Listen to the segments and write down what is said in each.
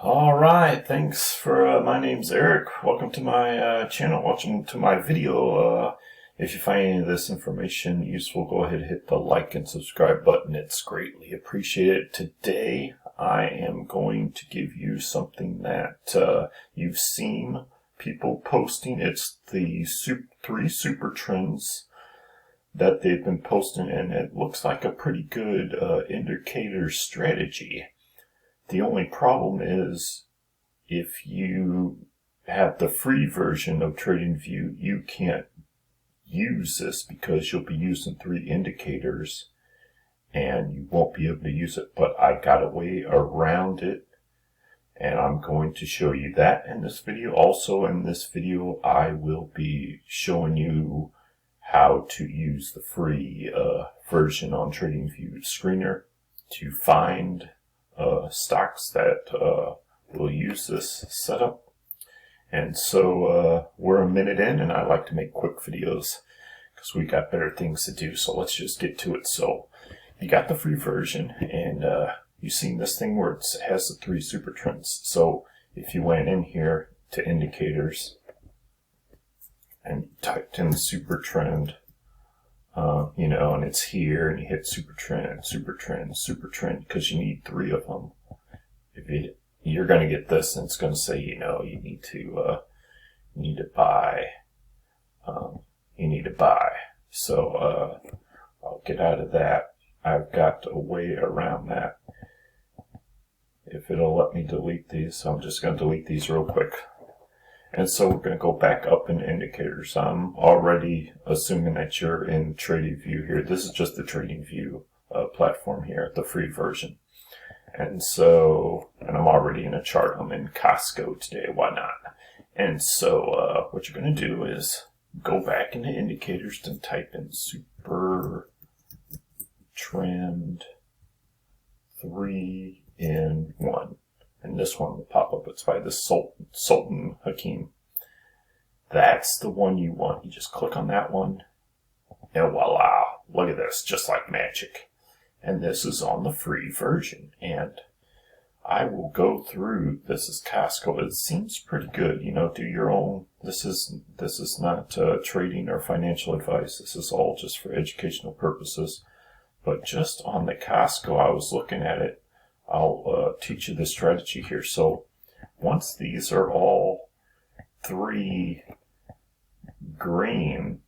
All right, thanks for my name's Eric. Welcome to my channel. Welcome to my video. If you find any of this information useful, go ahead and hit the like and subscribe button. It's greatly appreciated. Today, I am going to give you something that you've seen people posting. It's the three super trends that they've been posting, and it looks like a pretty good indicator strategy. The only problem is if you have the free version of TradingView, you can't use this because you'll be using three indicators and you won't be able to use it. But I got a way around it, and I'm going to show you that in this video. Also in this video, I will be showing you how to use the free version on TradingView Screener to find stocks that will use this setup. And so we're a minute in, and I like to make quick videos because we got better things to do. So let's just get to it. So you got the free version, and you've seen this thing where it has the three super trends. So if you went in here to indicators and typed in super trend, and it's here, and you hit super trend, super trend, super trend, because you need three of them. You're going to get this, and it's going to say, you need to buy. You need to buy. So I'll get out of that. I've got a way around that. If it'll let me delete these, so I'm just going to delete these real quick. And so we're going to go back up in indicators. I'm already assuming that you're in TradingView here. This is just the TradingView platform here, the free version. And I'm already in a chart. I'm in Costco today. Why not? And so what you're going to do is go back into indicators and type in Supertrend 3 in 1. And this one will pop up. It's by the Sultan Hakim. That's the one you want. You just click on that one, and voila! Look at this, just like magic. And this is on the free version. And I will go through. This is Costco. It seems pretty good. Do your own. This is not trading or financial advice. This is all just for educational purposes. But just on the Costco, I was looking at it. I'll teach you the strategy here. So once these are all three green,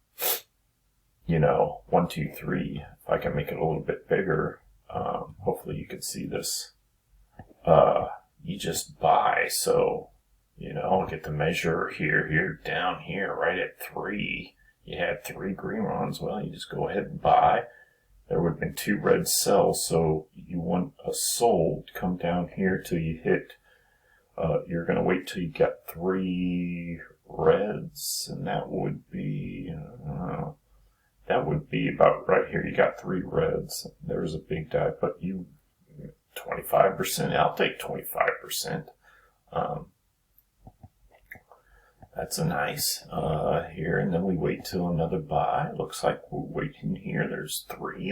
1, 2, 3, if I can make it a little bit bigger, hopefully you can see this, you just buy. So, I'll get the measure here, down here, right at 3. You had 3 green ones. Well, you just go ahead and buy. There would have been 2 red cells, so you want a sold to come down here till you hit, you're going to wait till you get 3 reds, and that would be about right here. You got 3 reds. There's a big dive, but 25%, I'll take 25%. That's a nice here, and then we wait till another buy. Looks like we're waiting here. There's 3.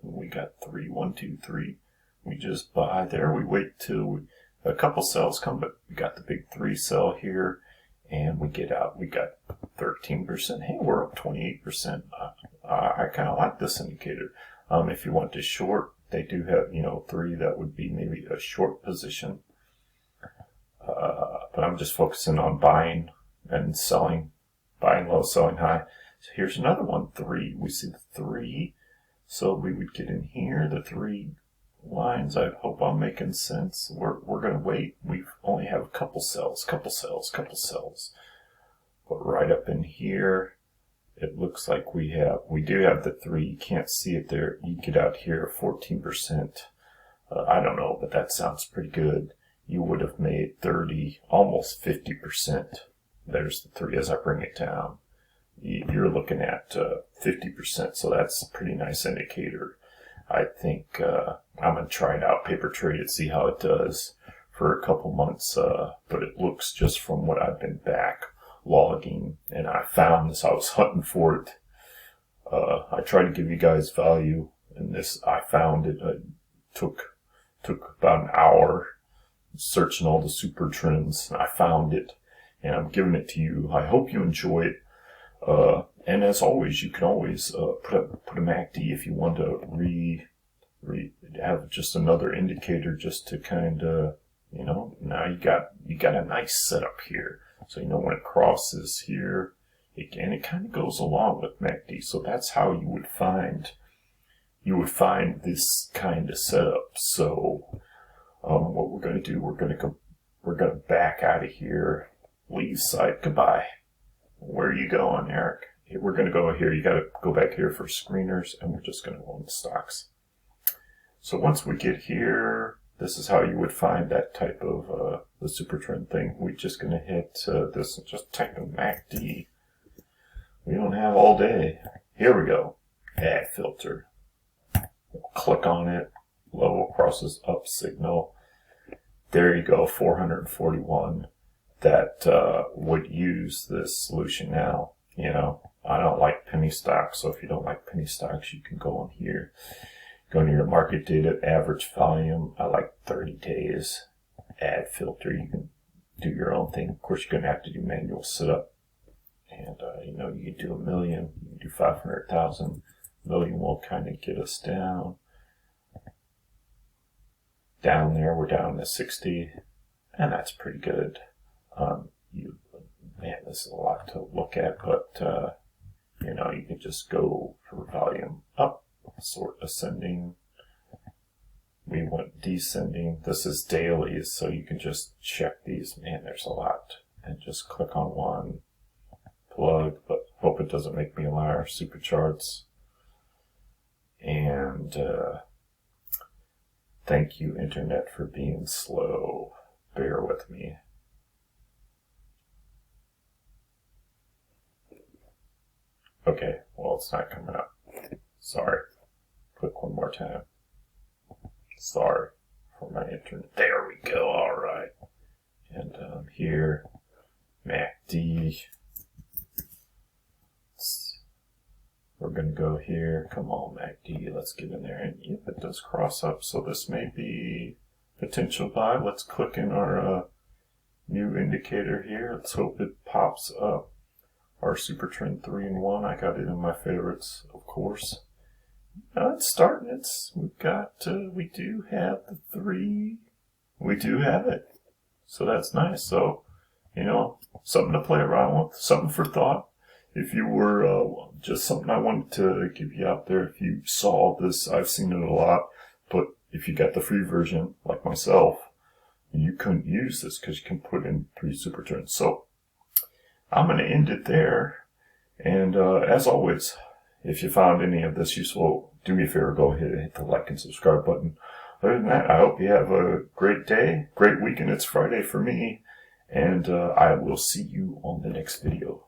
We got 3. 1, 2, 3. We just buy there. We wait till a couple cells come, but we got the big 3 cell here, and we get out. We got 13%. Hey, we're up 28%. I kind of like this indicator. If you want to short, they do have 3. That would be maybe a short position. But I'm just focusing on buying and selling, buying low, selling high. So here's another one, 3. We see the 3. So we would get in here, the 3 lines. I hope I'm making sense. We're going to wait. We only have a couple cells. But right up in here, it looks like we do have the 3. You can't see it there. You get out here, 14%. I don't know, but that sounds pretty good. You would have made 30, almost 50%. There's the 3 as I bring it down. You're looking at 50%, so that's a pretty nice indicator. I think I'm going to try it out, paper trade it, see how it does for a couple months. But it looks, just from what I've been back logging, and I found this, I was hunting for it. I try to give you guys value in this. I found it. It took about an hour searching all the super trends, and I found it, and I'm giving it to you. I hope you enjoy it. And as always, you can always put a MACD if you want to have just another indicator, just to kind of, you know, now you got a nice setup here. So you know when it crosses here, it kind of goes along with MACD. So that's how you would find this kind of setup. So what we're going to do, we're going to back out of here, leave site, goodbye. Where are you going, Eric? We're going to go here. You got to go back here for screeners, and we're just going to go on the stocks. So once we get here, this is how you would find that type of the Supertrend thing. We're just going to hit this and just type in MACD. We don't have all day. Here we go. Add filter. We'll click on it. Level crosses up signal. There you go. 441. That would use this solution now. You know, I don't like penny stocks, so if you don't like penny stocks, you can go on here. Go into your market data, average volume. I like 30 days. Add filter. You can do your own thing. Of course, you're going to have to do manual setup. And, you know, you can do 1 million, you can do 500,000. Million will kind of get us down. Down there, we're down to 60. And that's pretty good. Man, this is a lot to look at, but, you know, you can just go for volume up, sort ascending. We want descending. This is daily, so you can just check these. Man, there's a lot. And just click on one, plug, but hope it doesn't make me a liar. Super charts. And thank you, Internet, for being slow. Bear with me. Okay, well, it's not coming up. Sorry. Click one more time. Sorry for my internet. There we go. All right. And here, MACD. We're going to go here. Come on, MACD. Let's get in there. And yep, it does cross up. So this may be potential buy. Let's click in our new indicator here. Let's hope it pops up. Our Supertrend 3-in-1. I got it in my favorites, of course. It's starting. We do have the 3. We do have it. So that's nice. So, you know, something to play around with, something for thought. If you were, just something I wanted to give you out there. If you saw this, I've seen it a lot, but if you got the free version, like myself, you couldn't use this because you can put in 3 Supertrends. So, I'm going to end it there. And as always, if you found any of this useful, do me a favor, go ahead and hit the like and subscribe button. Other than that, I hope you have a great day, great weekend. It's Friday for me. And I will see you on the next video.